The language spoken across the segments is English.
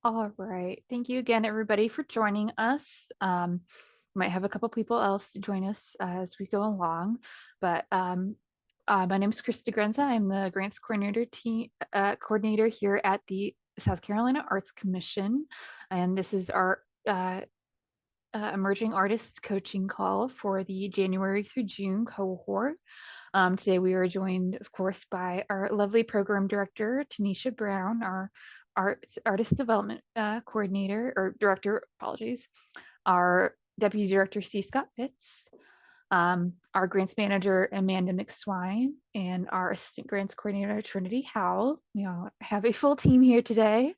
All right. Thank you again, everybody, for joining us. Might have a couple people else join us as we go along, but my name is Krista Grenza. I'm the grants coordinator here at the South Carolina Arts Commission, and this is our emerging artists coaching call for the January through June cohort. Today we are joined, of course, by our lovely program director, Tanisha Brown, our artist development coordinator or director, apologies, our deputy director, C. Scott Fitz, our grants manager, Amanda McSwine, and our assistant grants coordinator, Trinity Howell. We all have a full team here today.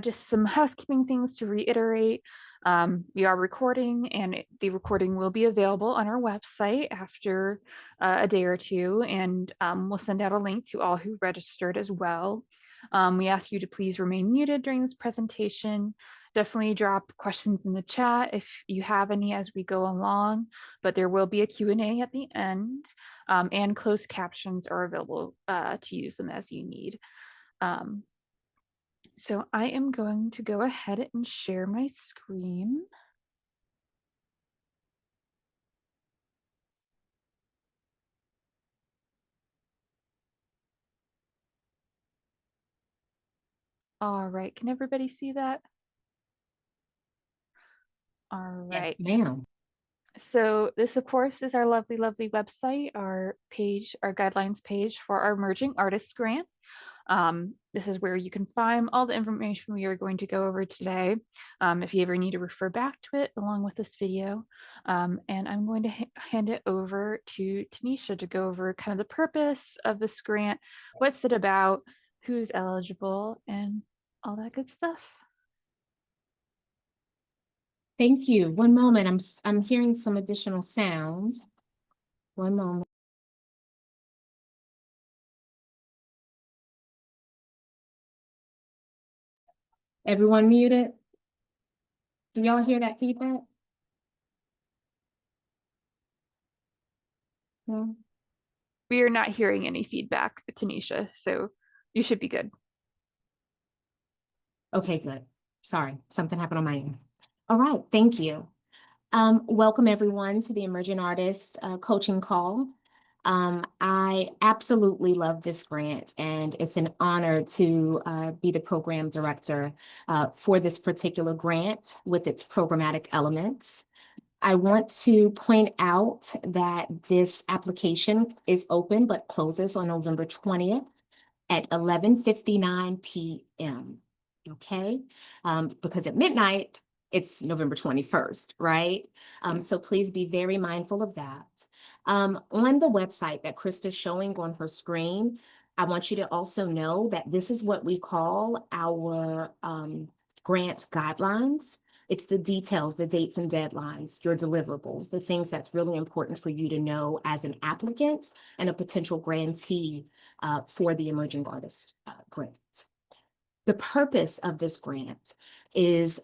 Just some housekeeping things to reiterate. We are recording, and the recording will be available on our website after a day or two, and we'll send out a link to all who registered as well. We ask you to please remain muted during this presentation. Definitely drop questions in the chat if you have any as we go along, but there will be a Q&A at the end, and closed captions are available to use them as you need. So I am going to go ahead and share my screen. All right, can everybody see that? All right. Yes, ma'am. So this, of course, is our lovely, lovely website, our page, our guidelines page for our Emerging Artists Grant. This is where you can find all the information we are going to go over today, if you ever need to refer back to it along with this video. And I'm going to hand it over to Tanisha to go over kind of the purpose of this grant, what's it about, who's eligible, and all that good stuff. Thank you. One moment. I'm hearing some additional sound. One moment. Everyone muted? Do y'all hear that feedback? No? We are not hearing any feedback, Tanisha, so you should be good. Okay, good. Sorry, something happened on my end. All right, thank you. Welcome everyone to the Emerging Artist Coaching Call. I absolutely love this grant, and it's an honor to be the program director for this particular grant with its programmatic elements. I want to point out that this application is open but closes on November 20th at 11:59 p.m. Okay, because at midnight, it's November 21st, right? So please be very mindful of that. On the website that Krista's showing on her screen, I want you to also know that this is what we call our grant guidelines. It's the details, the dates and deadlines, your deliverables, the things that's really important for you to know as an applicant and a potential grantee for the Emerging Artist Grant. The purpose of this grant is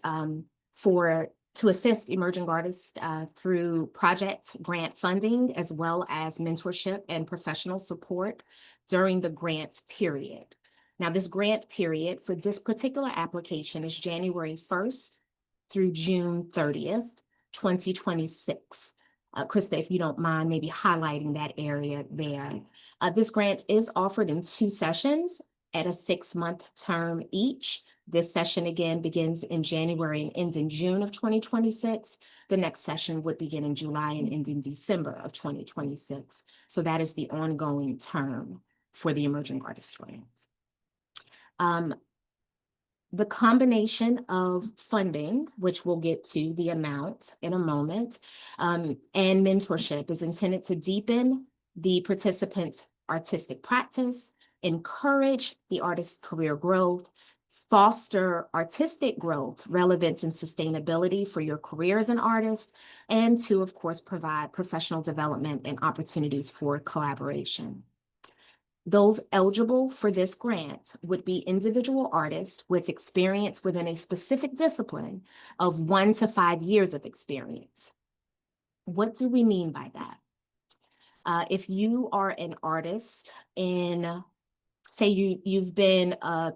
to assist emerging artists through project grant funding, as well as mentorship and professional support during the grant period. Now, this grant period for this particular application is January 1st through June 30th, 2026. Krista, if you don't mind, maybe highlighting that area there. This grant is offered in 2 sessions at a 6-month term each. This session again begins in January and ends in June of 2026. The next session would begin in July and end in December of 2026. So that is the ongoing term for the Emerging Artist Grant. The combination of funding, which we'll get to the amount in a moment, and mentorship is intended to deepen the participant's artistic practice, encourage the artist's career growth, foster artistic growth, relevance, and sustainability for your career as an artist, and to, of course, provide professional development and opportunities for collaboration. Those eligible for this grant would be individual artists with experience within a specific discipline of 1 to 5 years of experience. What do we mean by that? If you are an artist in say you've been a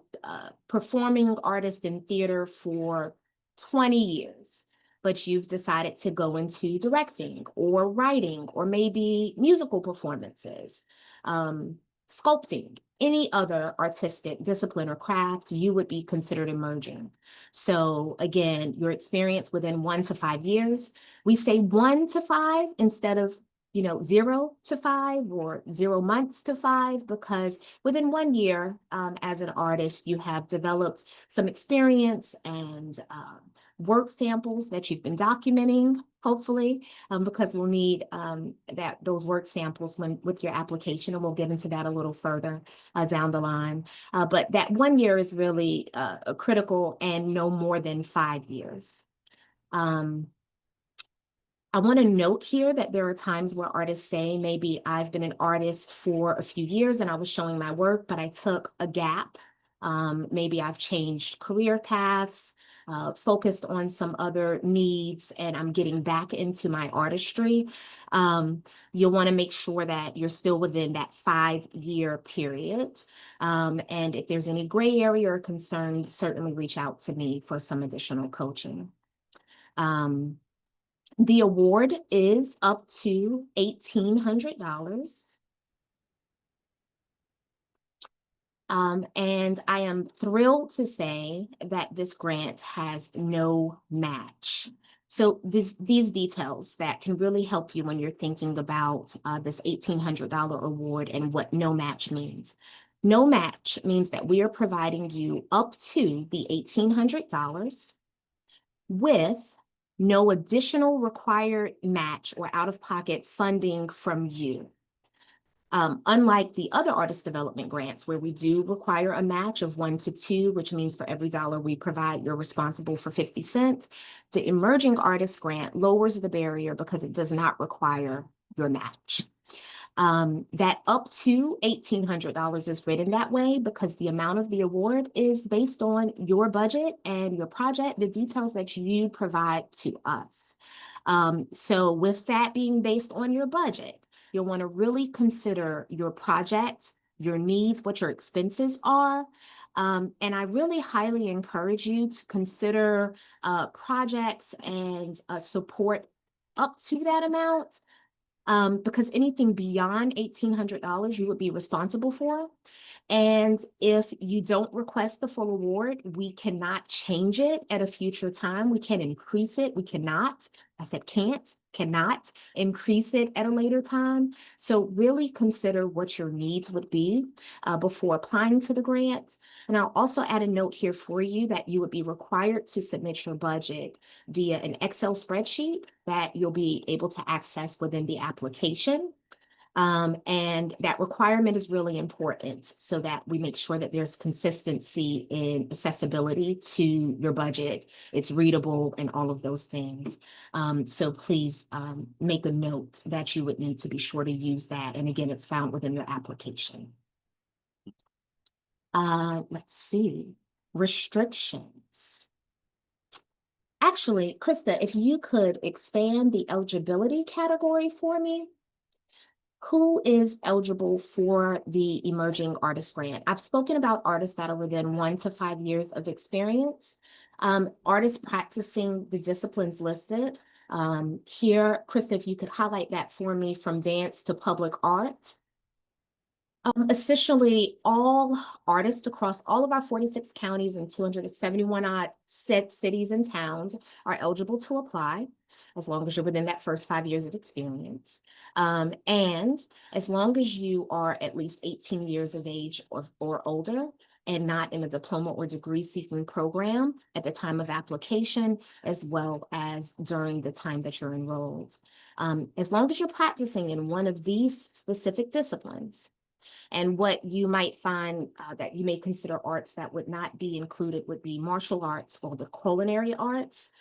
performing artist in theater for 20 years, but you've decided to go into directing or writing or maybe musical performances, sculpting, any other artistic discipline or craft, you would be considered emerging. So again, your experience within 1 to 5 years, we say 1 to 5 instead of 0 to 5 or 0 months to 5, because within 1 year, as an artist, you have developed some experience and work samples that you've been documenting, hopefully, because we'll need those work samples with your application, and we'll get into that a little further down the line. But that 1 year is really critical, and no more than 5 years. I want to note here that there are times where artists say, maybe I've been an artist for a few years and I was showing my work, but I took a gap. Maybe I've changed career paths, focused on some other needs, and I'm getting back into my artistry. You'll want to make sure that you're still within that 5-year period. And if there's any gray area or concern, certainly reach out to me for some additional coaching. The award is up to $1,800. And I am thrilled to say that this grant has no match. So these details that can really help you when you're thinking about this $1,800 award and what no match means. No match means that we are providing you up to the $1,800 with no additional required match or out-of-pocket funding from you. Unlike the other artist development grants, where we do require a match of 1 to 2, which means for every dollar we provide, you're responsible for 50 cents. The Emerging Artist Grant lowers the barrier because it does not require your match. That up to $1,800 is written that way because the amount of the award is based on your budget and your project, the details that you provide to us. So with that being based on your budget, you'll want to really consider your project, your needs, what your expenses are. And I really highly encourage you to consider projects and support up to that amount. Because anything beyond $1,800 you would be responsible for. And if you don't request the full award, we cannot change it at a future time. We can increase it. We cannot. I said cannot increase it at a later time. So really consider what your needs would be before applying to the grant. And I'll also add a note here for you that you would be required to submit your budget via an Excel spreadsheet that you'll be able to access within the application. And that requirement is really important so that we make sure that there's consistency in accessibility to your budget. It's readable and all of those things. So please make a note that you would need to be sure to use that. And again, it's found within your application. Let's see, restrictions. Actually, Krista, if you could expand the eligibility category for me. Who is eligible for the Emerging Artist Grant? I've spoken about artists that are within 1 to 5 years of experience. Artists practicing the disciplines listed. Here, Krista, if you could highlight that for me, from dance to public art. Essentially, all artists across all of our 46 counties and 271 odd cities and towns are eligible to apply, as long as you're within that first 5 years of experience. And as long as you are at least 18 years of age or older, and not in a diploma or degree seeking program at the time of application, as well as during the time that you're enrolled. As long as you're practicing in one of these specific disciplines. And what you might find that you may consider arts that would not be included would be martial arts or the culinary arts.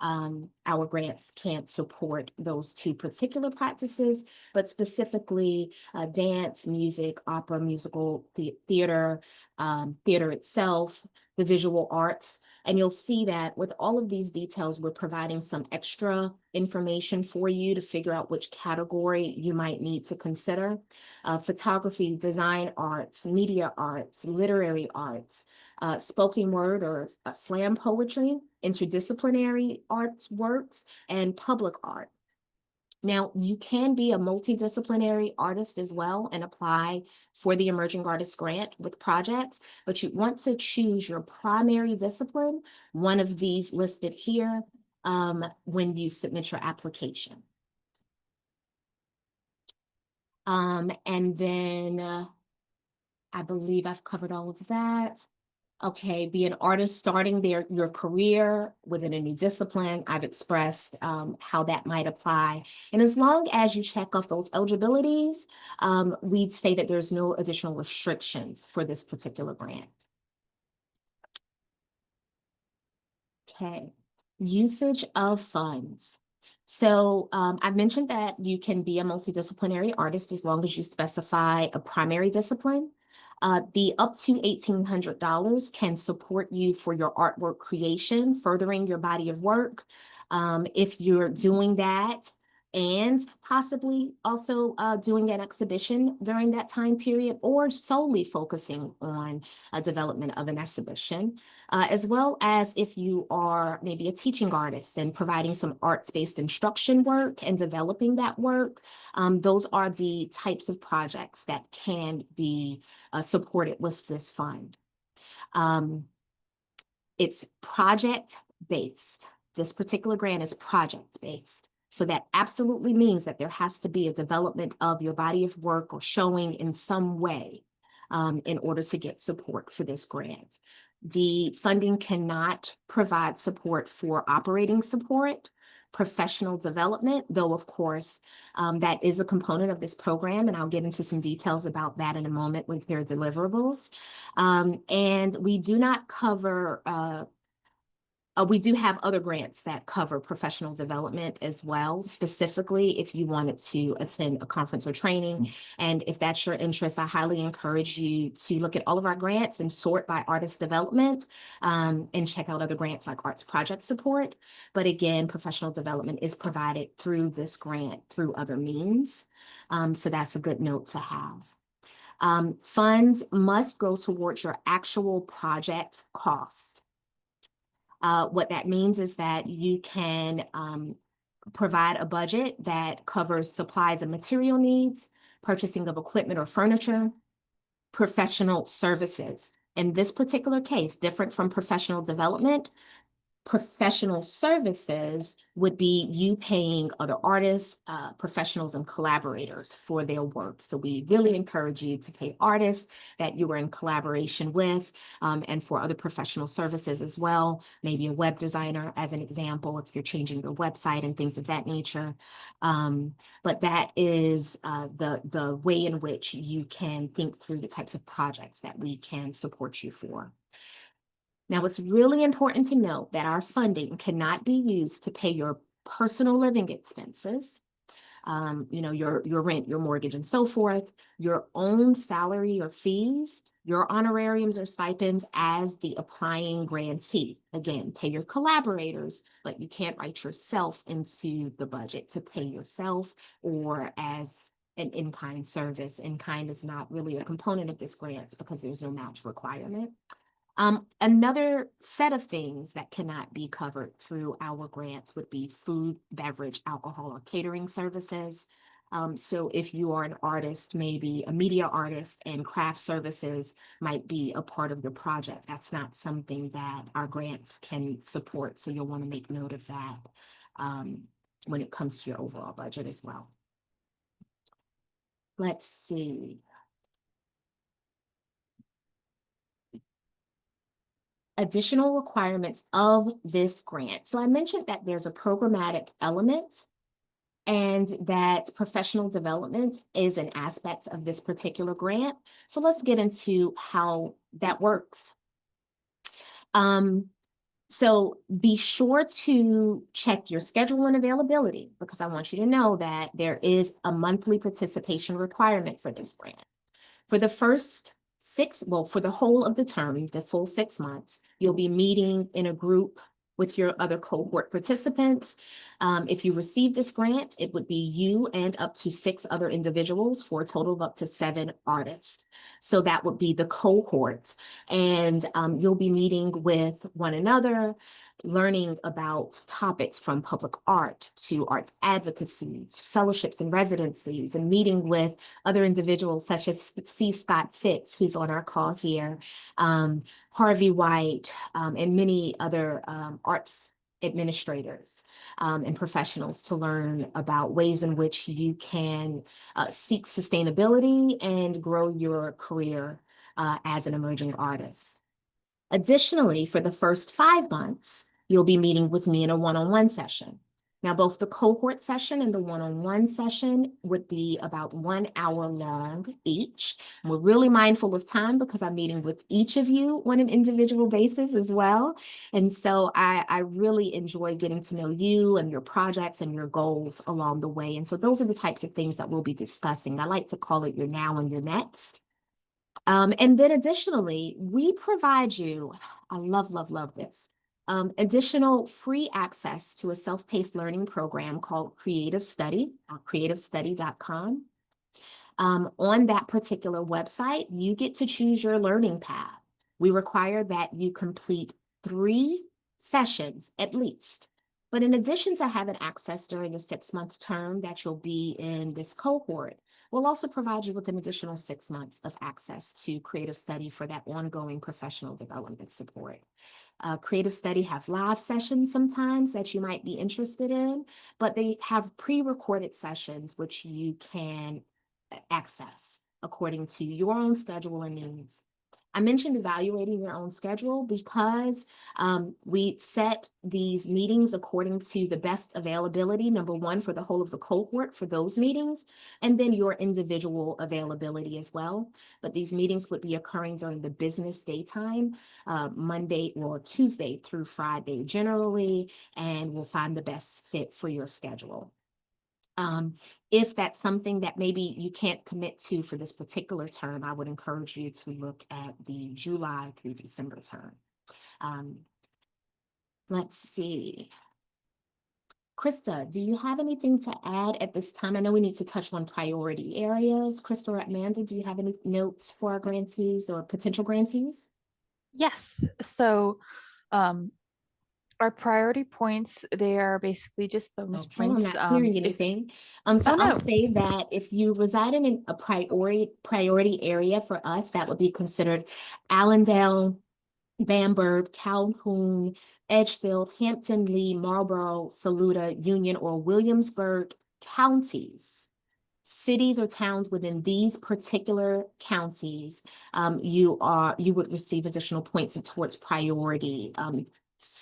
Our grants can't support those two particular practices, but specifically dance, music, opera, musical, theater, theater itself, the visual arts. And you'll see that with all of these details, we're providing some extra information for you to figure out which category you might need to consider. Photography, design arts, media arts, literary arts, spoken word or slam poetry, interdisciplinary arts works, and public art. Now, you can be a multidisciplinary artist as well and apply for the Emerging Artist Grant with projects, but you want to choose your primary discipline, one of these listed here, when you submit your application. And then I believe I've covered all of that. Okay, be an artist starting your career within a new discipline. I've expressed how that might apply. And as long as you check off those eligibilities, we'd say that there's no additional restrictions for this particular grant. Okay, usage of funds. So I mentioned that you can be a multidisciplinary artist as long as you specify a primary discipline. The up to $1,800 can support you for your artwork creation, furthering your body of work. If you're doing that and possibly also doing an exhibition during that time period, or solely focusing on a development of an exhibition, as well as if you are maybe a teaching artist and providing some arts-based instruction work and developing that work. Those are the types of projects that can be supported with this fund. It's project-based. This particular grant is project-based. So that absolutely means that there has to be a development of your body of work or showing in some way in order to get support for this grant. The funding cannot provide support for operating support, professional development, though of course that is a component of this program, and I'll get into some details about that in a moment with their deliverables. And we do not cover we do have other grants that cover professional development as well, specifically if you wanted to attend a conference or training. And if that's your interest, I highly encourage you to look at all of our grants and sort by artist development and check out other grants like arts project support. But again, professional development is provided through this grant through other means. So that's a good note to have. Funds must go towards your actual project cost. What that means is that you can provide a budget that covers supplies and material needs, purchasing of equipment or furniture, professional services. In this particular case, different from professional development, professional services would be you paying other artists, professionals, and collaborators for their work. So we really encourage you to pay artists that you are in collaboration with, and for other professional services as well, maybe a web designer as an example, if you're changing your website and things of that nature. But that is the way in which you can think through the types of projects that we can support you for. Now, it's really important to note that our funding cannot be used to pay your personal living expenses, your rent, your mortgage, and so forth, your own salary or fees, your honorariums or stipends as the applying grantee. Again, pay your collaborators, but you can't write yourself into the budget to pay yourself or as an in-kind service. In-kind is not really a component of this grant because there's no match requirement. Another set of things that cannot be covered through our grants would be food, beverage, alcohol, or catering services. So if you are an artist, maybe a media artist, and craft services might be a part of your project, that's not something that our grants can support. So you'll want to make note of that when it comes to your overall budget as well. Let's see. Additional requirements of this grant. So I mentioned that there's a programmatic element and that professional development is an aspect of this particular grant. So let's get into how that works. So be sure to check your schedule and availability because I want you to know that there is a monthly participation requirement for this grant. For the first for the whole of the term, the full 6 months, you'll be meeting in a group with your other cohort participants. If you receive this grant, it would be you and up to 6 other individuals for a total of up to 7 artists. So that would be the cohort. And you'll be meeting with one another, learning about topics from public art to arts advocacy, to fellowships and residencies, and meeting with other individuals such as C. Scott Fitz, who's on our call here, Harvey White, and many other arts administrators and professionals to learn about ways in which you can seek sustainability and grow your career as an emerging artist. Additionally, for the first 5 months, you'll be meeting with me in a one-on-one session. Now, both the cohort session and the one-on-one session would be about 1 hour long each. And we're really mindful of time because I'm meeting with each of you on an individual basis as well. And so I really enjoy getting to know you and your projects and your goals along the way. And so those are the types of things that we'll be discussing. I like to call it your now and your next. And then additionally, we provide you, I love, love, love this, additional free access to a self-paced learning program called Creative Study, creativestudy.com. On that particular website, you get to choose your learning path. We require that you complete 3 sessions at least. But in addition to having access during the 6-month term that you'll be in this cohort, we'll also provide you with an additional 6 months of access to Creative Study for that ongoing professional development support. Creative Study have live sessions sometimes that you might be interested in, but they have pre-recorded sessions which you can access according to your own schedule and needs. I mentioned evaluating your own schedule because we set these meetings according to the best availability, number one, for the whole of the cohort for those meetings, and then your individual availability as well. But these meetings would be occurring during the business daytime, Monday or Tuesday through Friday generally, and we'll find the best fit for your schedule. If that's something that maybe you can't commit to for this particular term, I would encourage you to look at the July through December term. Let's see. Krista, do you have anything to add at this time? I know we need to touch on priority areas. Krista or Amanda, do you have any notes for our grantees or potential grantees? Yes. So our priority points, they are basically just bonus Okay, I'm points. not hearing anything. So Oh I'll no. say that if you reside in a priority area for us, that would be considered Allendale, Bamberg, Calhoun, Edgefield, Hampton, Lee, Marlborough, Saluda, Union, or Williamsburg counties. Cities or towns within these particular counties, you would receive additional points towards priority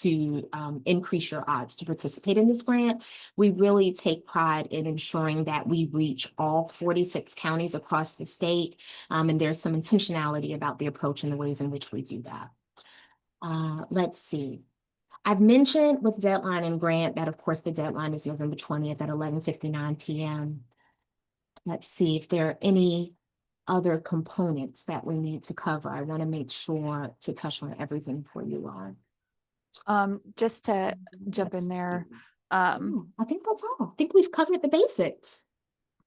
to increase your odds to participate in this grant. We really take pride in ensuring that we reach all 46 counties across the state, and there's some intentionality about the approach and the ways in which we do that. Let's see. I've mentioned with deadline and grant that, of course, the deadline is November 20th at 11:59 p.m. Let's see if there are any other components that we need to cover. I want to make sure to touch on everything for you all. Just to jump Let's in there. see. I think that's all. I think we've covered the basics.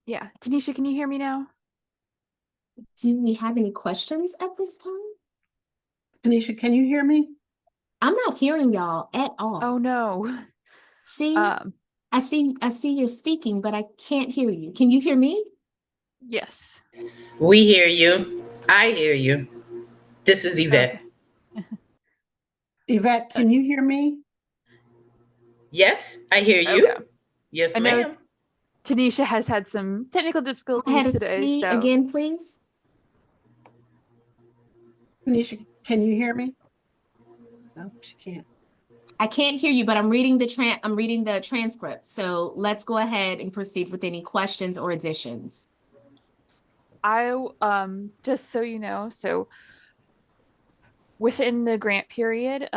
Yeah. Tanisha, can you hear me now? Do we have any questions at this time? Tanisha, can you hear me? I'm not hearing y'all at all. Oh no. See, I see you're speaking, but I can't hear you. Can you hear me? Yes. We hear you. I hear you. This is Yvette. Okay. Yvette, can you hear me? Yes, I hear you. Okay. Yes, I know ma'am. Tanisha has had some technical I had difficulties a today, C so again, please. Tanisha, can you hear me? No, she can't. I can't hear you, but I'm reading the transcript. So let's go ahead and proceed with any questions or additions. I just so you know, so within the grant period,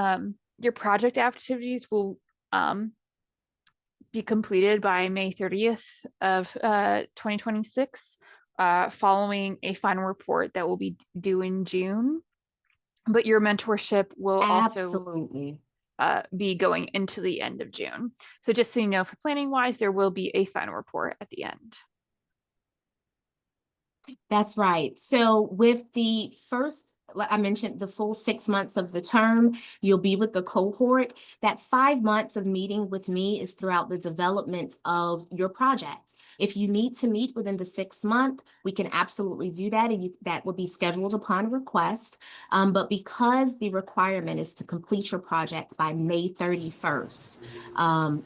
your project activities will be completed by May 30th of 2026. following a final report that will be due in June. But your mentorship will also Absolutely. be going into the end of June. So just so you know, for planning wise, there will be a final report at the end. That's right. So with the first, like I mentioned, the full 6 months of the term, you'll be with the cohort. That 5 months of meeting with me is throughout the development of your project. If you need to meet within the 6th month, we can absolutely do that, and that will be scheduled upon request. But because the requirement is to complete your project by May 31st,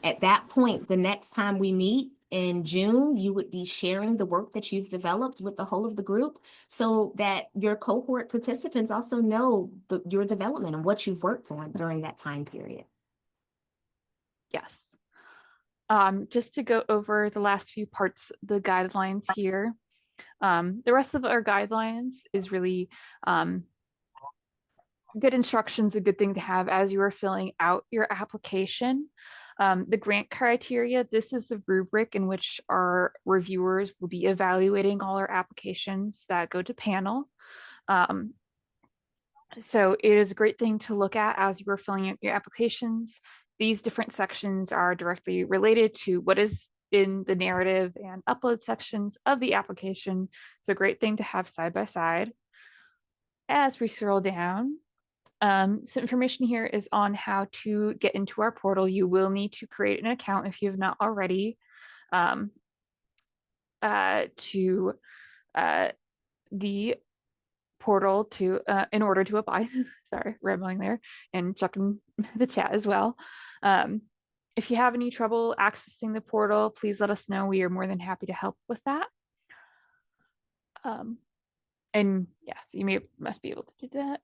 at that point, the next time we meet, in June, you would be sharing the work that you've developed with the whole of the group so that your cohort participants also know your development and what you've worked on during that time period. Yes. Just to go over the last few parts, the guidelines here. The rest of our guidelines is really good instructions, a good thing to have as you are filling out your application. The grant criteria, this is the rubric in which our reviewers will be evaluating all our applications that go to panel. So it is a great thing to look at as you are filling out your applications. These different sections are directly related to what is in the narrative and upload sections of the application. So a great thing to have side by side. As we scroll down, some information here is on how to get into our portal. You will need to create an account if you have not already to the portal to in order to apply. Sorry, rambling there and checking the chat as well. If you have any trouble accessing the portal, please let us know. We are more than happy to help with that. And yes, you must be able to do that.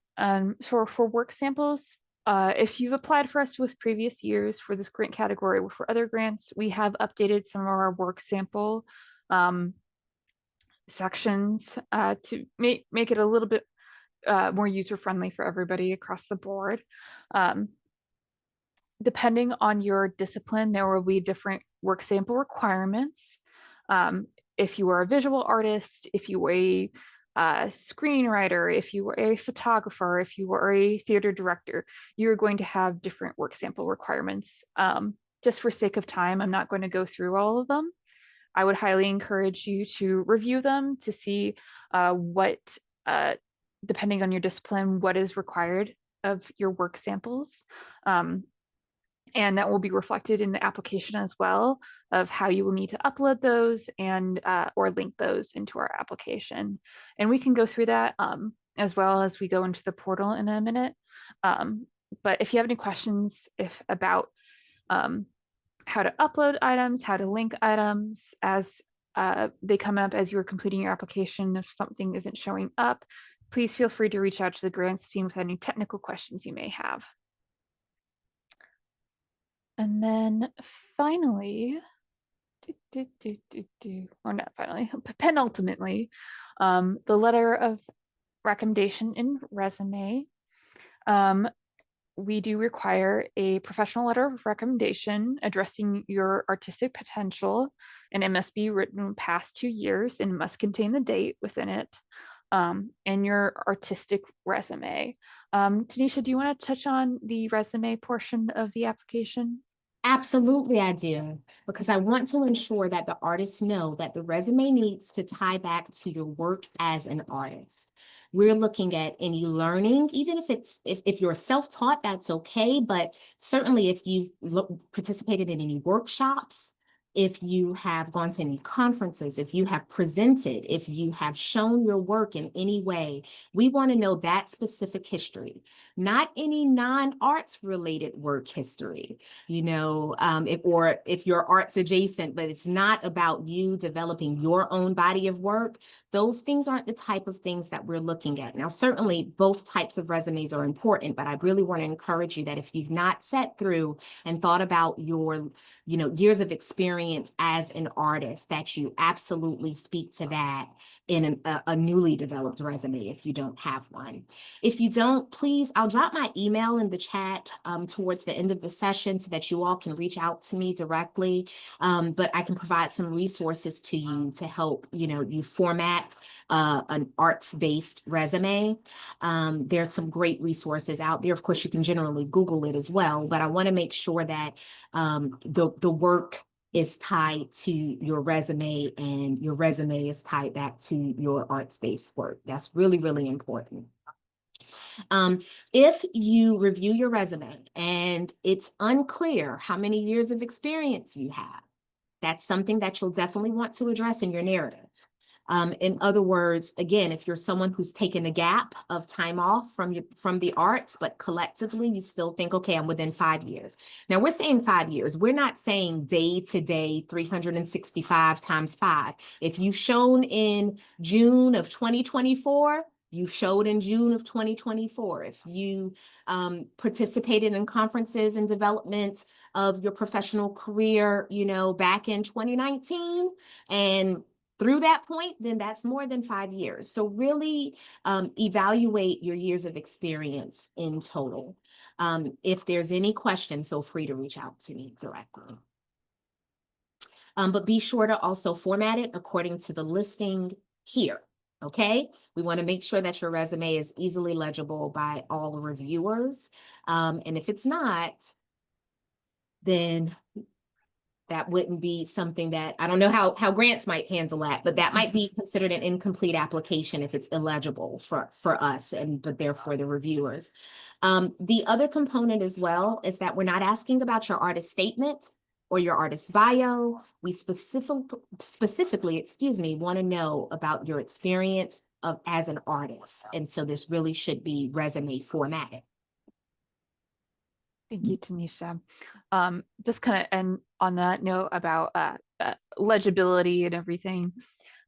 So for work samples, if you've applied for us with previous years for this grant category or for other grants, we have updated some of our work sample sections to make it a little bit more user-friendly for everybody across the board. Depending on your discipline, there will be different work sample requirements. If you are a visual artist, if you were a screenwriter, if you were a photographer, if you were a theater director, you're going to have different work sample requirements. Just for sake of time, I'm not going to go through all of them. I would highly encourage you to review them to see what, depending on your discipline, what is required of your work samples. And that will be reflected in the application as well of how you will need to upload those and or link those into our application. And we can go through that as well as we go into the portal in a minute. But if you have any questions about how to upload items, how to link items as they come up as you are completing your application, if something isn't showing up, please feel free to reach out to the grants team with any technical questions you may have. And then finally, or not finally, penultimately, the letter of recommendation in resume. We do require a professional letter of recommendation addressing your artistic potential, and it must be written past 2 years and must contain the date within it, and your artistic resume. Tanisha, do you want to touch on the resume portion of the application? Absolutely, I do, because I want to ensure that the artists know that the resume needs to tie back to your work as an artist. We're looking at any learning, even if you're self-taught, that's okay, but certainly if you've participated in any workshops, if you have gone to any conferences, if you have presented, if you have shown your work in any way, we want to know that specific history, not any non-arts related work history, if you're arts adjacent, but it's not about you developing your own body of work. Those things aren't the type of things that we're looking at. Now, certainly both types of resumes are important, but I really want to encourage you that if you've not sat through and thought about your, years of experience experience as an artist, that you absolutely speak to that in a newly developed resume if you don't have one. If you don't, please, I'll drop my email in the chat towards the end of the session so that you all can reach out to me directly. But I can provide some resources to you to help, you format an arts-based resume. There's some great resources out there. Of course, you can generally Google it as well, but I want to make sure that the work is tied to your resume and your resume is tied back to your arts-based work. That's really, really important. If you review your resume and it's unclear how many years of experience you have, that's something that you'll definitely want to address in your narrative. In other words, again, if you're someone who's taken a gap of time off from the arts, but collectively you still think, okay, I'm within 5 years. Now we're saying 5 years. We're not saying day to day, 365 times 5. If you've shown in June of 2024, you showed in June of 2024. If you participated in conferences and development of your professional career, back in 2019 and through that point, then that's more than 5 years. So really evaluate your years of experience in total. If there's any question, feel free to reach out to me directly. But be sure to also format it according to the listing here. Okay, we want to make sure that your resume is easily legible by all reviewers. And if it's not, then that wouldn't be something that, I don't know how grants might handle that, but that might be considered an incomplete application if it's illegible for us, but therefore the reviewers. The other component as well is that we're not asking about your artist statement or your artist bio. We specifically, want to know about your experience as an artist. And so this really should be resume formatted. Thank you, Tanisha. Just kind of end on that note about legibility and everything.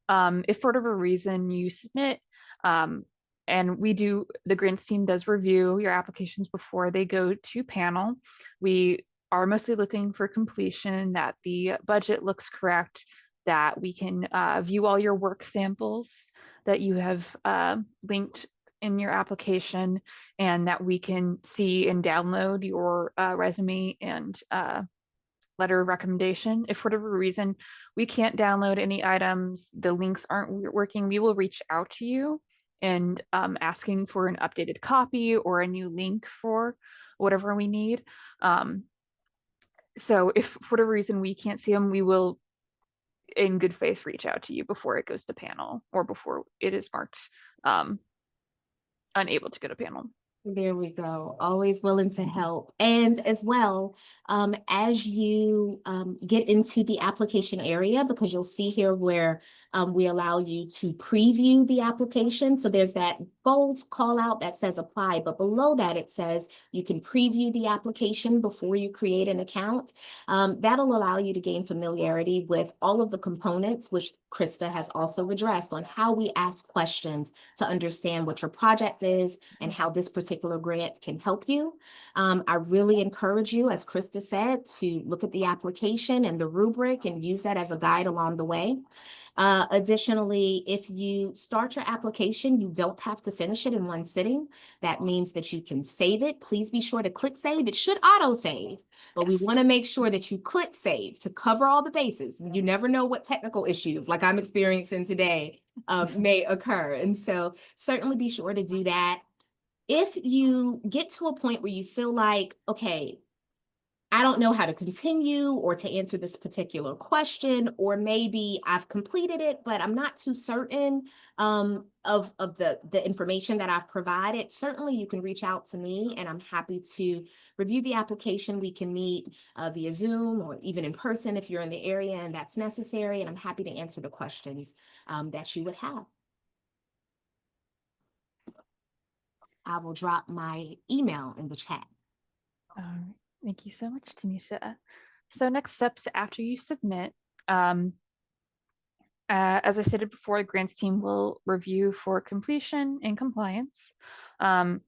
If for whatever reason you submit, and the grants team does review your applications before they go to panel. We are mostly looking for completion, that the budget looks correct, that we can view all your work samples that you have linked in your application, and that we can see and download your resume and letter of recommendation. If for whatever reason we can't download any items, the links aren't working, we will reach out to you and asking for an updated copy or a new link for whatever we need. So if for whatever reason we can't see them, we will in good faith reach out to you before it goes to panel or before it is marked unable to go to panel. There we go. Always willing to help. And as well, as you get into the application area, because you'll see here where we allow you to preview the application. So there's that bold call out that says apply, but below that it says you can preview the application before you create an account. That'll allow you to gain familiarity with all of the components, which Krista has also addressed, on how we ask questions to understand what your project is and how this particular grant can help you. I really encourage you, as Krista said, to look at the application and the rubric and use that as a guide along the way. Additionally, if you start your application, you don't have to finish it in one sitting. That means that you can save it. Please be sure to click save. It should auto save, but we want to make sure that you click save to cover all the bases. You never know what technical issues, like I'm experiencing today, may occur. And so certainly be sure to do that. If you get to a point where you feel like, okay, I don't know how to continue or to answer this particular question, or maybe I've completed it, but I'm not too certain of the information that I've provided, certainly you can reach out to me and I'm happy to review the application. We can meet via Zoom or even in person if you're in the area and that's necessary, and I'm happy to answer the questions that you would have. I will drop my email in the chat. All right. Thank you so much, Tanisha. So next steps after you submit, as I stated before, the grants team will review for completion and compliance. And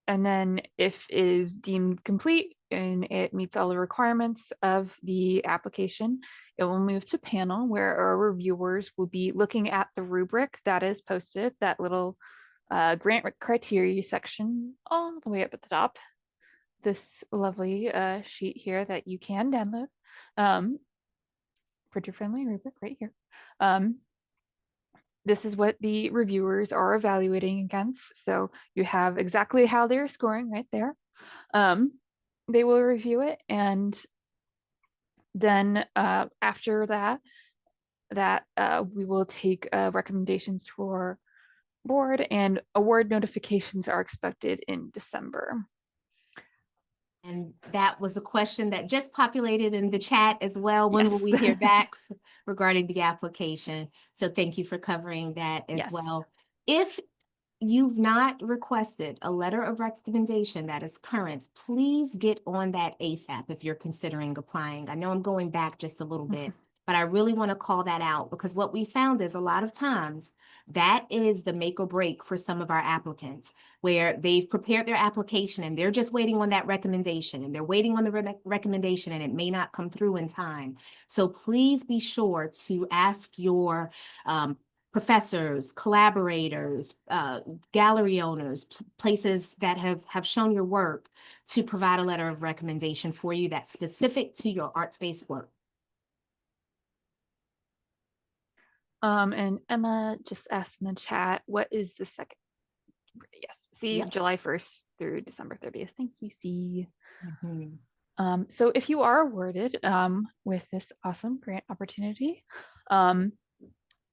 then if it is deemed complete, and it meets all the requirements of the application, it will move to panel where our reviewers will be looking at the rubric that is posted, that little grant criteria section all the way up at the top. This lovely sheet here that you can download. Printer friendly rubric right here. This is what the reviewers are evaluating against. So you have exactly how they're scoring right there. They will review it, and then after that, we will take recommendations to our board, and award notifications are expected in December. And that was a question that just populated in the chat as well. When Yes. will we hear back regarding the application? So thank you for covering that as Yes. well. If you've not requested a letter of recommendation that is current, please get on that ASAP if you're considering applying. I know I'm going back just a little bit, but I really want to call that out, because what we found is a lot of times that is the make or break for some of our applicants, where they've prepared their application and they're just waiting on that recommendation, and they're waiting on the recommendation, and it may not come through in time. So please be sure to ask your professors, collaborators, gallery owners, places that have shown your work, to provide a letter of recommendation for you that's specific to your arts-based work. And Emma just asked in the chat, what is the second? Yes, C, Yep. July 1st through December 30th. Thank you, C. Mm-hmm. So if you are awarded with this awesome grant opportunity,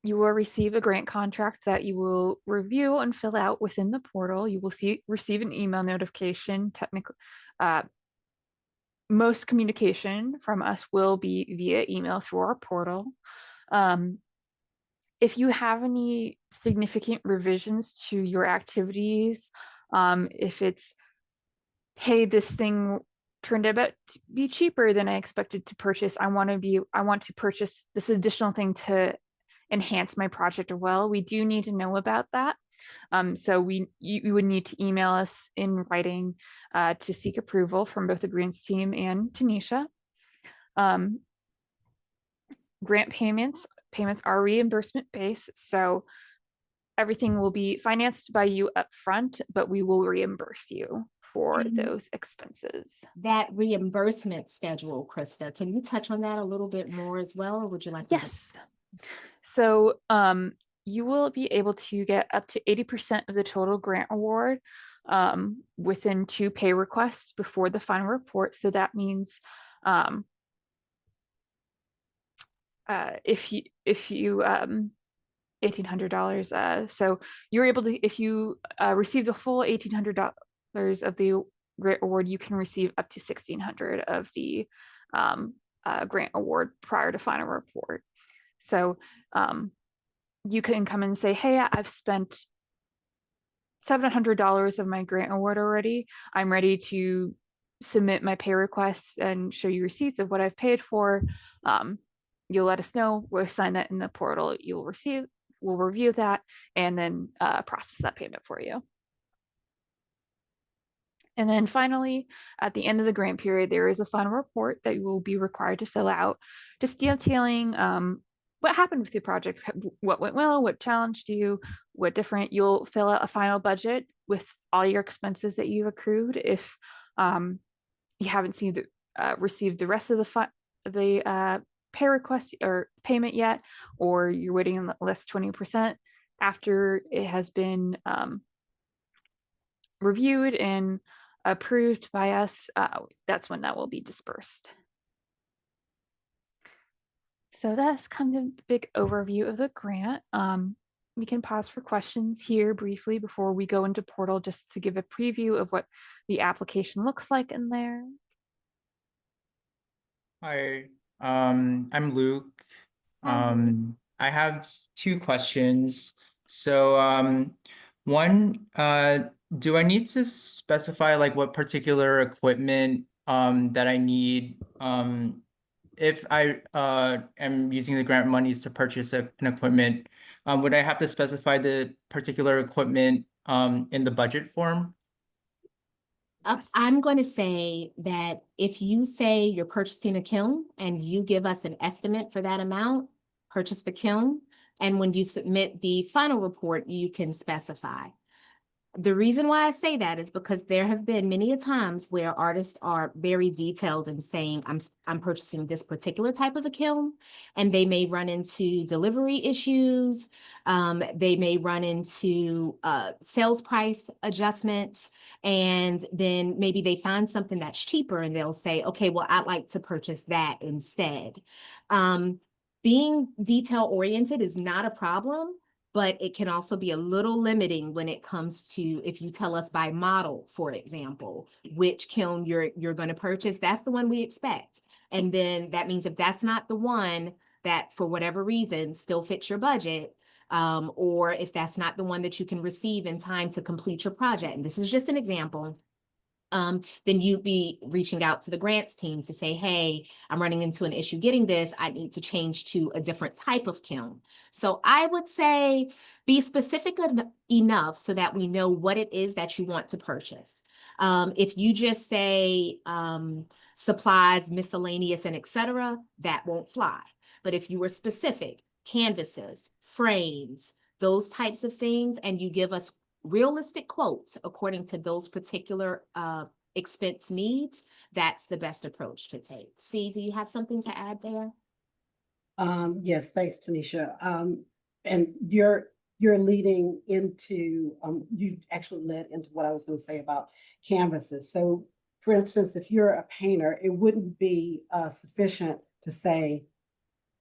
you will receive a grant contract that you will review and fill out within the portal. You will receive an email notification. Technically, most communication from us will be via email through our portal. If you have any significant revisions to your activities, if it's, hey, this thing turned out to be cheaper than I expected to purchase, I want to purchase this additional thing to enhance my project, well, we do need to know about that. So you would need to email us in writing to seek approval from both the grants team and Tanisha. Grant payments are reimbursement based, so everything will be financed by you up front, but we will reimburse you for those expenses. That reimbursement schedule, Krista, can you touch on that a little bit more as well, or would you like? Yes. So you will be able to get up to 80% of the total grant award within 2 pay requests before the final report. So that means if you $1,800, so you're able to, if you receive the full $1,800 of the grant award, you can receive up to $1,600 of the grant award prior to final report. So you can come and say, hey, I've spent $700 of my grant award already. I'm ready to submit my pay requests and show you receipts of what I've paid for. You'll let us know. We'll sign that in the portal. We'll review that and then process that payment for you. And then finally, at the end of the grant period, there is a final report that you will be required to fill out, just detailing what happened with your project, what went well, what challenged you, what different. You'll fill out a final budget with all your expenses that you've accrued. If you haven't received the rest of the pay request or payment yet, or you're waiting on the last 20%, after it has been reviewed and approved by us, that's when that will be dispersed. So that's kind of a big overview of the grant. We can pause for questions here briefly before we go into portal, just to give a preview of what the application looks like in there. Hi, I'm Luke. I have 2 questions. So one, do I need to specify like what particular equipment that I need if I am using the grant monies to purchase an equipment? Would I have to specify the particular equipment in the budget form? I'm going to say that if you say you're purchasing a kiln and you give us an estimate for that amount, purchase the kiln. And when you submit the final report, you can specify. The reason why I say that is because there have been many a times where artists are very detailed in saying, I'm purchasing this particular type of a kiln, and they may run into delivery issues. They may run into sales price adjustments, and then maybe they find something that's cheaper and they'll say, okay, well, I'd like to purchase that instead. Being detail oriented is not a problem, but it can also be a little limiting when it comes to if you tell us by model, for example, which kiln you're going to purchase, that's the one we expect. And then that means if that's not the one that for whatever reason still fits your budget, or if that's not the one that you can receive in time to complete your project, and this is just an example, then you'd be reaching out to the grants team to say, hey, I'm running into an issue getting this. I need to change to a different type of kiln. So I would say be specific enough so that we know what it is that you want to purchase. If you just say supplies, miscellaneous, and etc., that won't fly. But if you were specific, canvases, frames, those types of things, and you give us realistic quotes according to those particular expense needs, that's the best approach to take. See, do you have something to add there? Yes, thanks, Tanisha. And you're leading into, you actually led into what I was going to say about canvases. So for instance, if you're a painter, it wouldn't be sufficient to say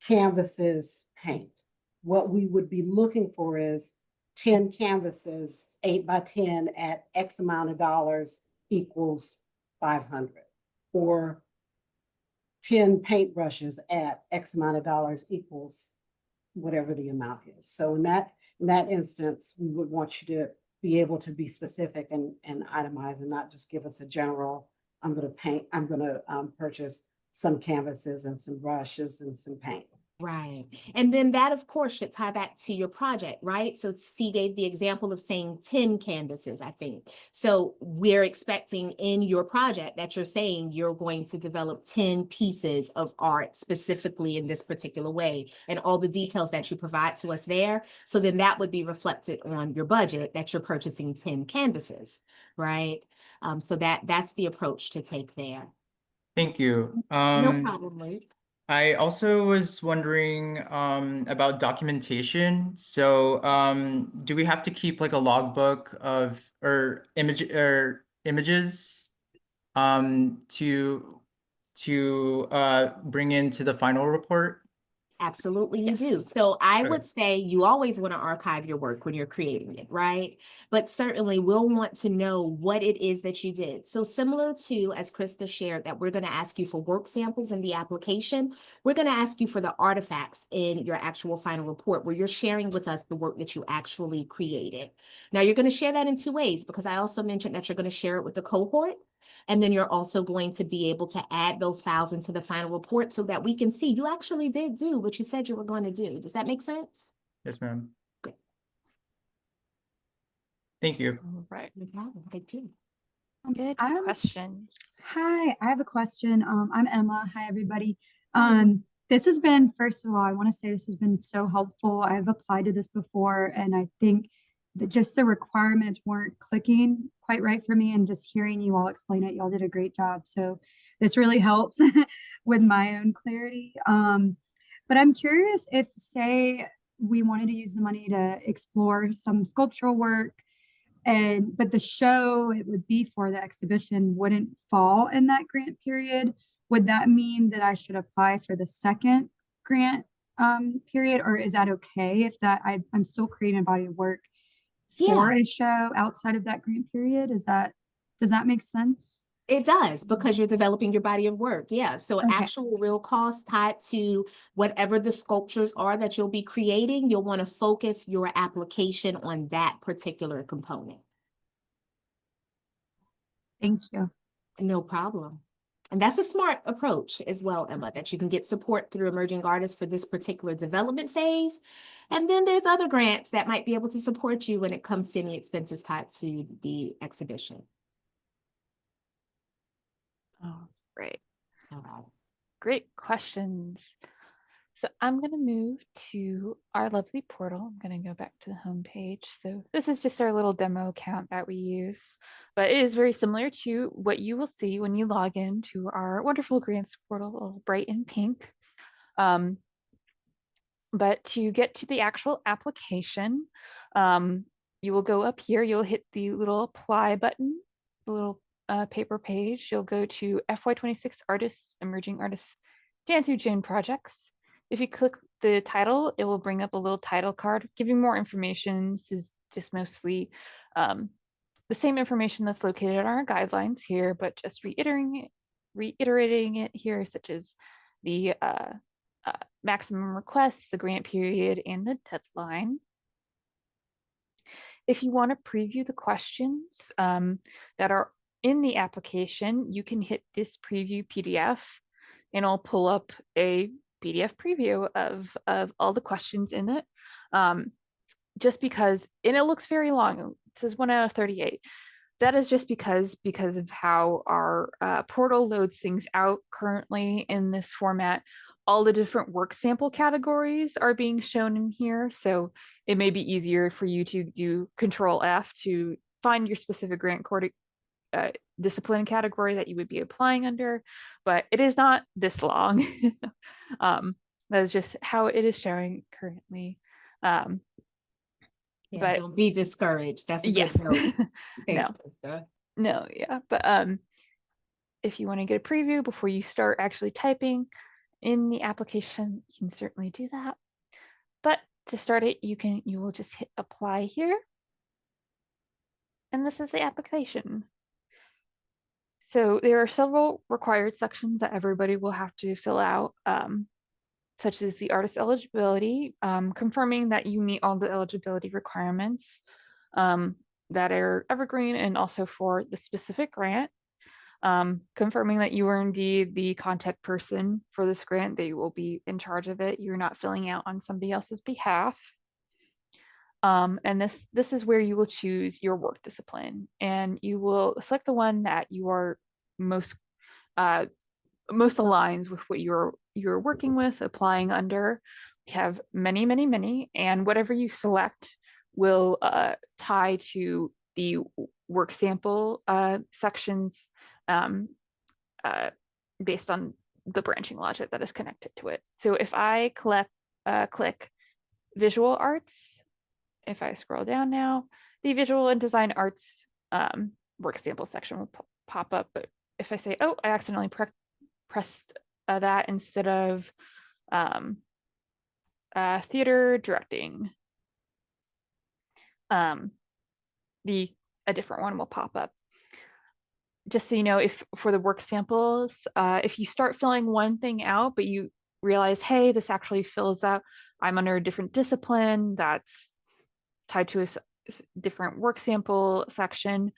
canvases paint. What we would be looking for is 10 canvases, 8 by 10 at X amount of dollars equals 500, or 10 paintbrushes at X amount of dollars equals whatever the amount is. So in that instance, we would want you to be able to be specific and itemize, and not just give us a general, I'm going to purchase some canvases and some brushes and some paint. Right. And then that, of course, should tie back to your project, right? So C gave the example of saying 10 canvases, I think. So we're expecting in your project that you're saying you're going to develop 10 pieces of art specifically in this particular way, and all the details that you provide to us there. So then that would be reflected on your budget that you're purchasing 10 canvases, right? So that's the approach to take there. Thank you. No problem, Luke. I also was wondering about documentation. So do we have to keep like a logbook of images to bring into the final report? Absolutely, you Yes. do. So I Okay. would say you always want to archive your work when you're creating it, right? But certainly we'll want to know what it is that you did. So similar to, as Krista shared, that we're going to ask you for work samples in the application, we're going to ask you for the artifacts in your actual final report where you're sharing with us the work that you actually created. Now you're going to share that in two ways, because I also mentioned that you're going to share it with the cohort. And then you're also going to be able to add those files into the final report so that we can see you actually did do what you said you were going to do. Does that make sense? Yes, ma'am. Good. Thank you. All right. No problem. Thank you. Good I'm- question. Hi, I have a question. I'm Emma. Hi, everybody. Hi. This has been, first of all, I want to say this has been so helpful. I've applied to this before, and I think that just the requirements weren't clicking quite right for me. And just hearing you all explain it, y'all did a great job. So this really helps with my own clarity. But I'm curious if, say, we wanted to use the money to explore some sculptural work, but the show it would be for the exhibition wouldn't fall in that grant period. Would that mean that I should apply for the second grant period, or is that okay if I'm still creating a body of work for a show outside of that grant period? Does that make sense? It does, because you're developing your body of work. Yeah. So Okay. actual real costs tied to whatever the sculptures are that you'll be creating, you'll want to focus your application on that particular component. Thank you. No problem. And that's a smart approach as well, Emma, that you can get support through Emerging Artists for this particular development phase. And then there's other grants that might be able to support you when it comes to any expenses tied to the exhibition. Oh, great. All right. Great questions. So I'm going to move to our lovely portal. I'm going to go back to the home page. So this is just our little demo account that we use, but it is very similar to what you will see when you log into our wonderful grants portal, all bright in pink. But to get to the actual application, you will go up here, you'll hit the little apply button, the little paper page. You'll go to FY26 Artists, Emerging Artists, Jan through June projects. If you click the title, it will bring up a little title card giving more information. This is just mostly the same information that's located in our guidelines here, but just reiterating it here, such as the maximum requests, the grant period, and the deadline. If you want to preview the questions that are in the application, you can hit this preview PDF and I'll pull up a PDF preview of all the questions in it. Just because, and it looks very long, it says 1 out of 38. That is just because of how our portal loads things out currently in this format. All the different work sample categories are being shown in here. So it may be easier for you to do Control F to find your specific grant discipline category that you would be applying under, but it is not this long. That is just how it is showing currently. Yeah, But don't be discouraged. That's a yes, good note. no, Thanks, Krista. no, yeah, but if you want to get a preview before you start actually typing in the application, you can certainly do that. But to start it, you will just hit apply here. And this is the application. So there are several required sections that everybody will have to fill out, such as the artist eligibility, confirming that you meet all the eligibility requirements that are evergreen and also for the specific grant. Confirming that you are indeed the contact person for this grant, that you will be in charge of it. You're not filling out on somebody else's behalf. And this is where you will choose your work discipline, and you will select the one that you are most aligns with what you're working with, applying under. We have many, and whatever you select will tie to the work sample sections based on the branching logic that is connected to it. So if I click visual arts, if I scroll down now, the visual and design arts work sample section will pop up. But if I say, oh, I accidentally pressed that instead of theater directing, a different one will pop up. Just so you know, if for the work samples, if you start filling one thing out, but you realize, hey, this actually fills out, I'm under a different discipline that's tied to a different work sample section,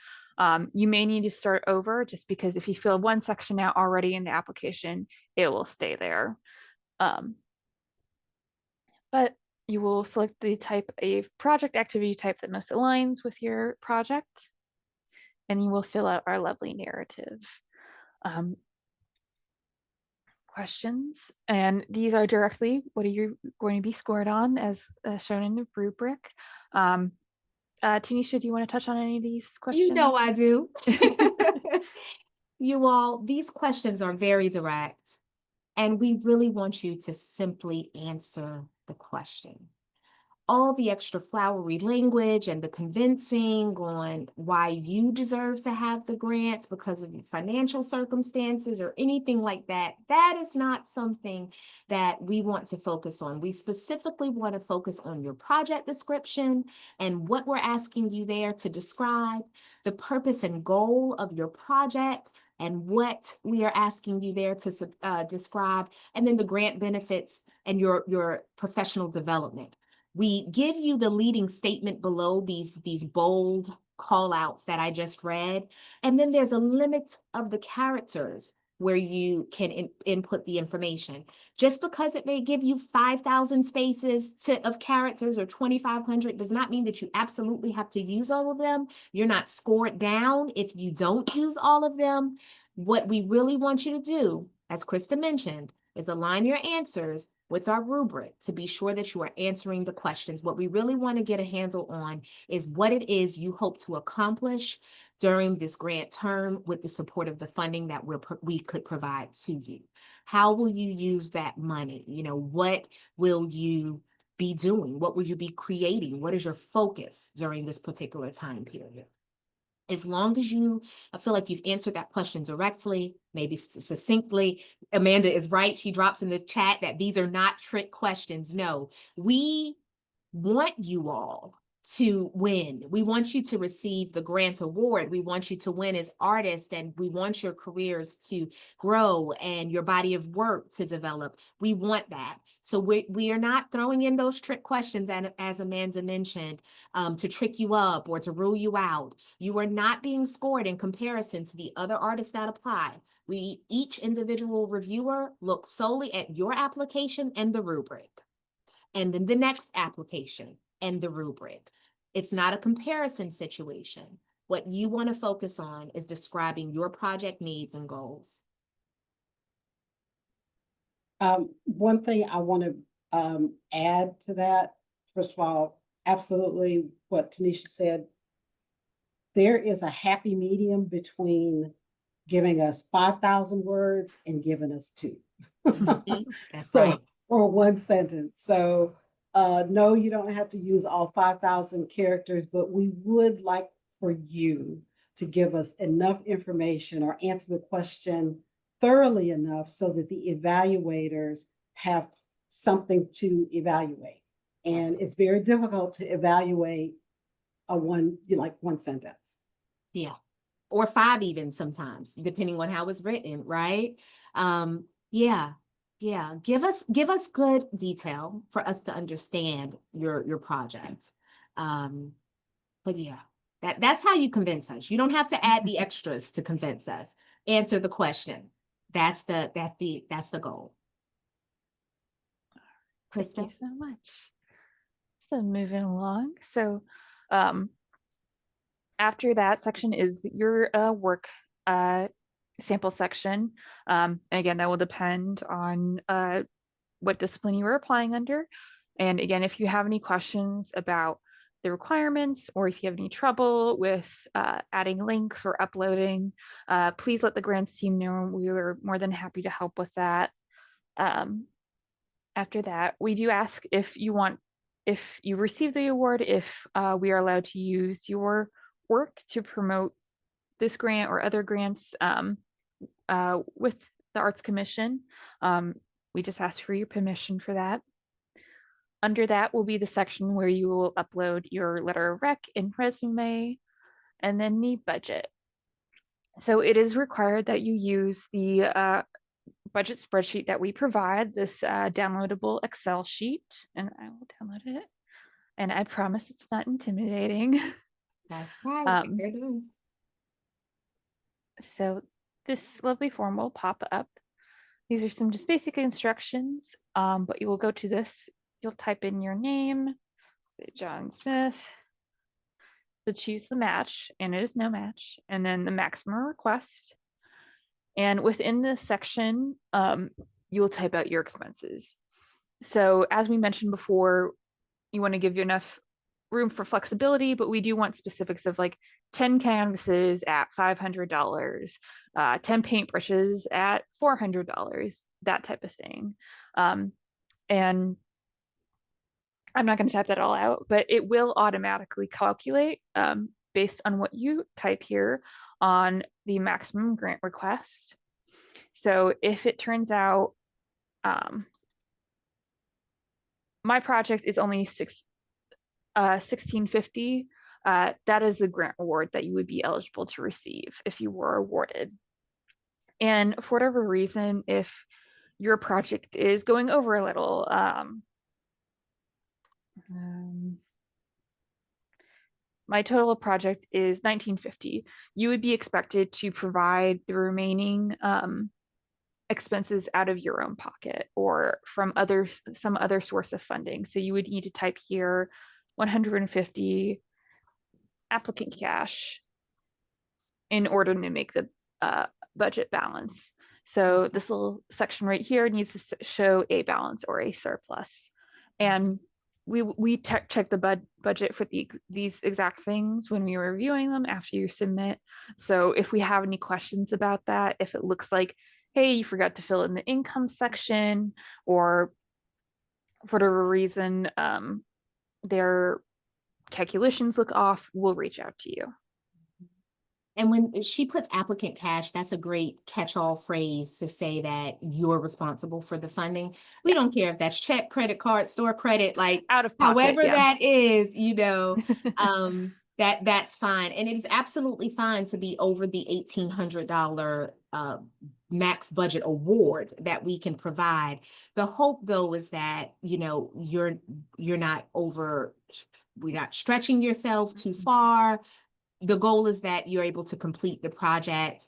you may need to start over, just because if you fill one section out already in the application, it will stay there. But you will select the type of project activity type that most aligns with your project, and you will fill out our lovely narrative questions. And these are directly what are you going to be scored on, as shown in the rubric. Tanisha, do you want to touch on any of these questions? You know I do. You all, these questions are very direct, and we really want you to simply answer the question. All the extra flowery language and the convincing on why you deserve to have the grants because of your financial circumstances or anything like that, that is not something that we want to focus on. We specifically want to focus on your project description and what we're asking you there to describe, the purpose and goal of your project, and what we are asking you there to describe, and then the grant benefits and your professional development. We give you the leading statement below these bold call outs that I just read. And then there's a limit of the characters where you can input the information. Just because it may give you 5,000 spaces of characters or 2,500 does not mean that you absolutely have to use all of them. You're not scored down if you don't use all of them. What we really want you to do, as Krista mentioned, is align your answers with our rubric to be sure that you are answering the questions. What we really want to get a handle on is what it is you hope to accomplish during this grant term with the support of the funding that we could provide to you. How will you use that money? You know, what will you be doing? What will you be creating? What is your focus during this particular time period? As long as I feel like you've answered that question directly, maybe succinctly. Amanda is right. She drops in the chat that these are not trick questions. No, we want you all to win. We want you to receive the grant award. We want you to win as artists, and we want your careers to grow and your body of work to develop. We want that. So we are not throwing in those trick questions, and as Amanda mentioned, to trick you up or to rule you out. You are not being scored in comparison to the other artists that apply. Each individual reviewer looks solely at your application and the rubric, and then the next application and the rubric. It's not a comparison situation. What you want to focus on is describing your project needs and goals. One thing I want to add to that, first of all, absolutely what Tanisha said. There is a happy medium between giving us 5,000 words and giving us 2. That's So, right. or 1 sentence. So no, you don't have to use all 5,000 characters, but we would like for you to give us enough information or answer the question thoroughly enough so that the evaluators have something to evaluate. And it's very difficult to evaluate one sentence. Yeah. Or 5 even sometimes, depending on how it's written, right? Yeah. Give us good detail for us to understand your project. But yeah, that's how you convince us. You don't have to add the extras to convince us. Answer the question. That's the goal. Krista? Thank you so much. So moving along. So after that section is your work sample section. And again, that will depend on what discipline you are applying under. And again, if you have any questions about the requirements, or if you have any trouble with adding links or uploading, please let the grants team know. We are more than happy to help with that. After that, we do ask if you receive the award, if we are allowed to use your work to promote this grant or other grants with the Arts Commission. We just ask for your permission for that. Under that will be the section where you will upload your letter of rec and resume, and then the budget. So it is required that you use the budget spreadsheet that we provide, this downloadable Excel sheet, and I will download it. And I promise it's not intimidating. That's right. There it is. So this lovely form will pop up. These are some just basic instructions, but you will go to this. You'll type in your name, John Smith, to choose the match, and it is no match, and then the maximum request. And within this section, you will type out your expenses. So as we mentioned before, you want to give you enough room for flexibility, but we do want specifics of like 10 canvases at $500, 10 paintbrushes at $400, that type of thing. And I'm not going to type that all out, but it will automatically calculate based on what you type here on the maximum grant request. So if it turns out my project is only $1,650, that is the grant award that you would be eligible to receive if you were awarded. And for whatever reason, if your project is going over a little, my total project is $1,950. You would be expected to provide the remaining expenses out of your own pocket or from some other source of funding. So you would need to type here 150 applicant cash in order to make the budget balance. So this little section right here needs to show a balance or a surplus. And we check the budget for these exact things when we were reviewing them after you submit. So if we have any questions about that, if it looks like, hey, you forgot to fill in the income section, or for whatever reason, their calculations look off, we'll reach out to you. And when she puts applicant cash, that's a great catch-all phrase to say that you're responsible for the funding. We don't care if that's check, credit card, store credit, like Out of pocket, however yeah. that is, that's fine. And it is absolutely fine to be over the $1,800 max budget award that we can provide. The hope though is that, you're not we're not stretching yourself too far. The goal is that you're able to complete the project,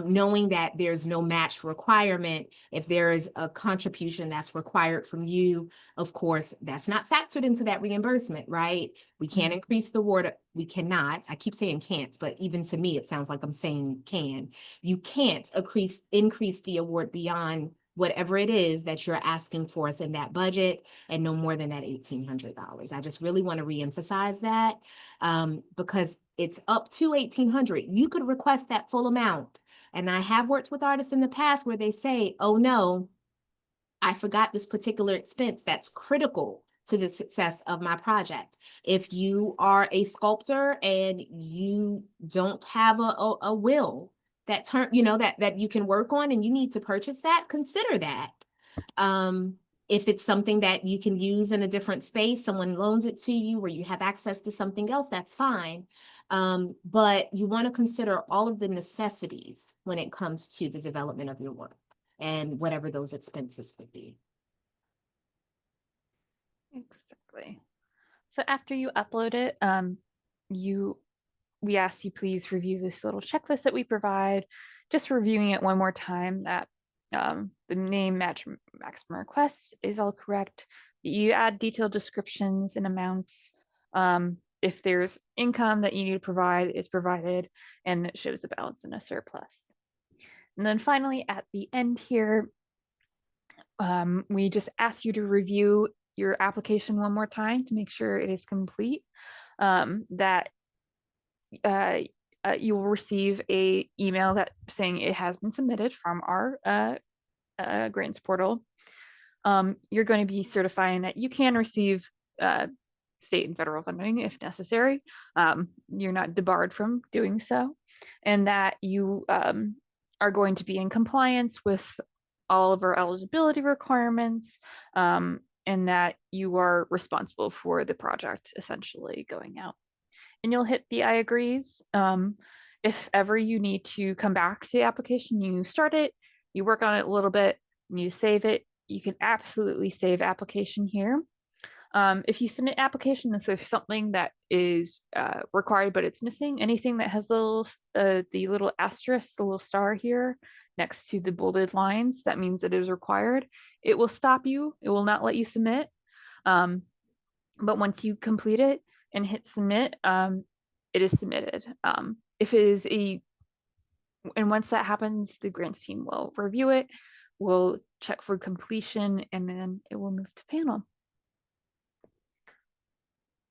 knowing that there's no match requirement. If there is a contribution that's required from you, of course, that's not factored into that reimbursement, right? We can't increase the award. We cannot. I keep saying can't, but even to me, it sounds like I'm saying can. You can't increase the award beyond whatever it is that you're asking for us in that budget, and no more than that $1,800. I just really want to reemphasize that, because it's up to $1,800. You could request that full amount. And I have worked with artists in the past where they say, oh no, I forgot this particular expense that's critical to the success of my project. If you are a sculptor and you don't have a will that that you can work on, and you need to purchase that, consider that. If it's something that you can use in a different space, someone loans it to you, or you have access to something else, that's fine. But you want to consider all of the necessities when it comes to the development of your work and whatever those expenses would be. Exactly. So after you upload it, we ask you please review this little checklist that we provide. Just reviewing it one more time, that the name, match, maximum request is all correct. You add detailed descriptions and amounts. If there's income that you need to provide, is provided, and it shows a balance and a surplus. And then finally, at the end here, we just ask you to review your application one more time to make sure it is complete. That you will receive a email that saying it has been submitted from our grants portal. You're going to be certifying that you can receive state and federal funding if necessary. You're not debarred from doing so, and that you are going to be in compliance with all of our eligibility requirements, and that you are responsible for the project essentially going out. And you'll hit the I agrees. If ever you need to come back to the application, you start it, you work on it a little bit, and you save it, you can absolutely save application here. If you submit application and there's something that is required but it's missing, anything that has the little asterisk, the little star here next to the bolded lines, that means it is required. It will stop you. It will not let you submit. But once you complete it and hit submit, it is submitted. If it is and once that happens, the grants team will review it, will check for completion, and then it will move to panel.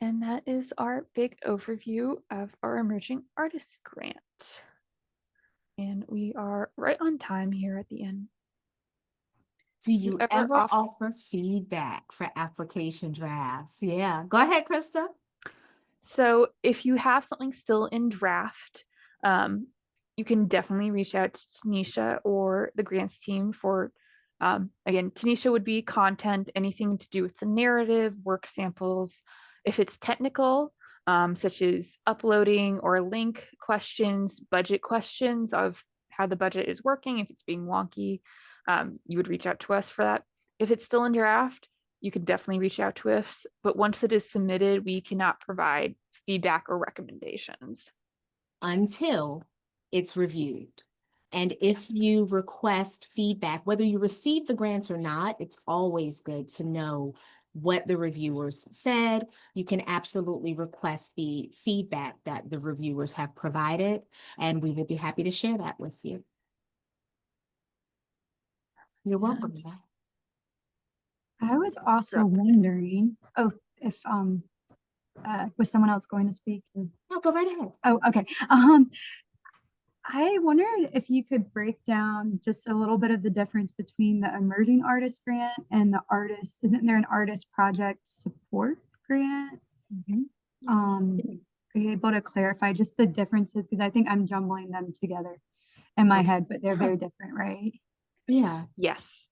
And that is our big overview of our Emerging Artists Grant. And we are right on time here at the end. Do you ever offer feedback for application drafts? Yeah, go ahead, Krista. So if you have something still in draft, you can definitely reach out to Tanisha or the grants team for, again, Tanisha would be content, anything to do with the narrative, work samples. If it's technical, such as uploading or link questions, budget questions of how the budget is working, if it's being wonky, you would reach out to us for that. If it's still in draft, you can definitely reach out to us. But once it is submitted, we cannot provide feedback or recommendations. Until it's reviewed. And if you request feedback, whether you receive the grants or not, it's always good to know what the reviewers said. You can absolutely request the feedback that the reviewers have provided, and we will be happy to share that with you. You're welcome. Beth. I was also Drop. wondering, if was someone else going to speak? No, go right ahead. Oh, okay. I wondered if you could break down just a little bit of the difference between the emerging artist grant and the artist. Isn't there an artist project support grant? Are you able to clarify just the differences? Because I think I'm jumbling them together in my head, but they're very different, right? Yeah. Yes.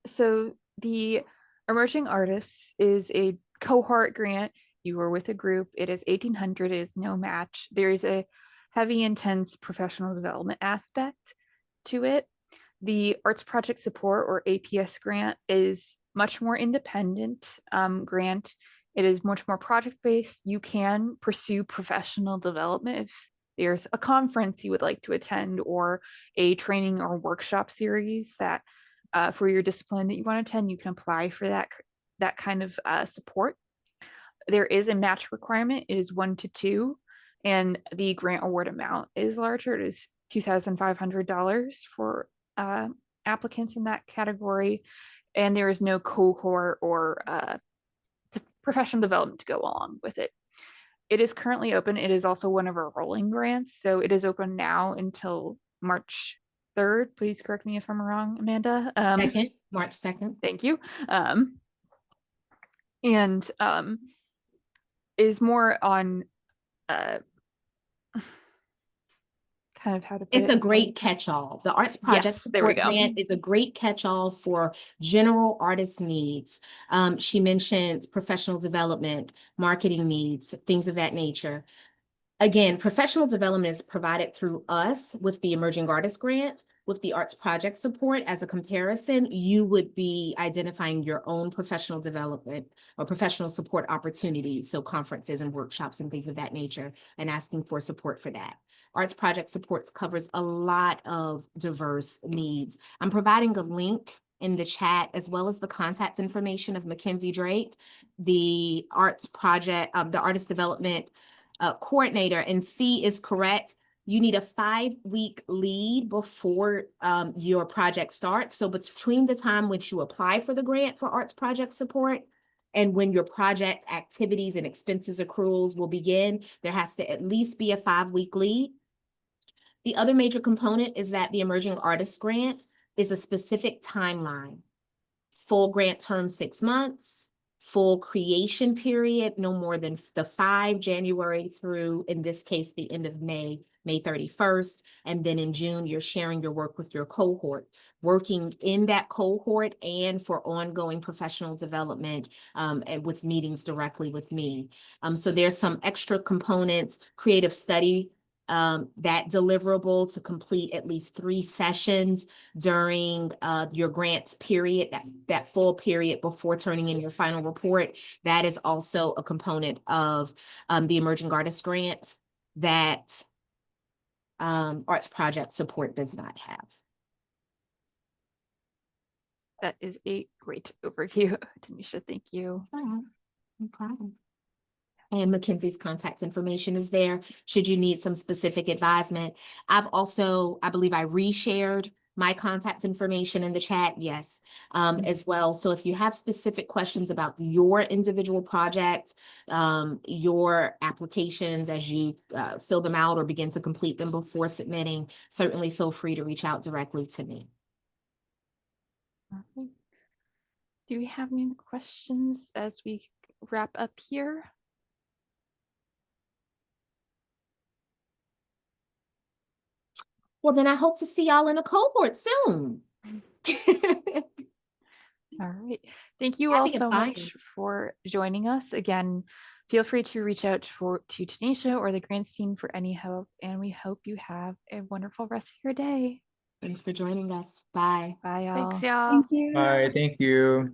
So the Emerging Artists is a cohort grant. You are with a group. It is 1,800. It is no match. There is a heavy, intense professional development aspect to it. The Arts Project Support, or APS grant, is much more independent grant. It is much more project-based. You can pursue professional development if there's a conference you would like to attend, or a training or workshop series that for your discipline that you want to attend. You can apply for that kind of support. There is a match requirement. It is 1 to 2, and the grant award amount is larger. It is $2,500 for applicants in that category, and there is no cohort or professional development to go along with it. It is currently open. It is also one of our rolling grants, so it is open now until March 3rd. Please correct me if I'm wrong, Amanda. March 2nd. Thank you. And is more on kind of how to put It's it. a great catch-all. The Arts Project Yes, there we Support go. Grant is a great catch-all for general artist needs. She mentioned professional development, marketing needs, things of that nature. Again, professional development is provided through us with the Emerging Artist Grant. With the Arts Project Support, as a comparison, you would be identifying your own professional development or professional support opportunities, so conferences and workshops and things of that nature, and asking for support for that. Arts Project Supports covers a lot of diverse needs. I'm providing a link in the chat, as well as the contact information of Mackenzie Drake, the Arts Project, the Artist Development coordinator. And C is correct. You need a 5-week lead before your project starts. So between the time which you apply for the grant for Arts Project Support and when your project activities and expenses accruals will begin, there has to at least be a 5-week lead. The other major component is that the Emerging Artist Grant is a specific timeline. Full grant term 6 months, full creation period, no more than the 5 January through, in this case, the end of May 31st. And then in June, you're sharing your work with your cohort, working in that cohort and for ongoing professional development and with meetings directly with me. So there's some extra components, creative study, that deliverable to complete at least 3 sessions during your grant period, that full period before turning in your final report. That is also a component of the Emerging Artist Grant that Arts Project Support does not have. That is a great overview, Tanisha. Thank you. All right, no problem. And Mackenzie's contact information is there should you need some specific advisement. I've also, I believe I reshared my contact information in the chat, yes, as well. So if you have specific questions about your individual project, your applications as you fill them out or begin to complete them before submitting, certainly feel free to reach out directly to me. Okay. Do we have any questions as we wrap up here? Well, then I hope to see y'all in a cohort soon. All right. Thank you all Having a so fire. much for joining us. Again, feel free to reach out to Tanisha or the grants team for any help, and we hope you have a wonderful rest of your day. Thanks for joining us. Bye. Bye, y'all. Thanks, y'all. Thank you. Bye, thank you.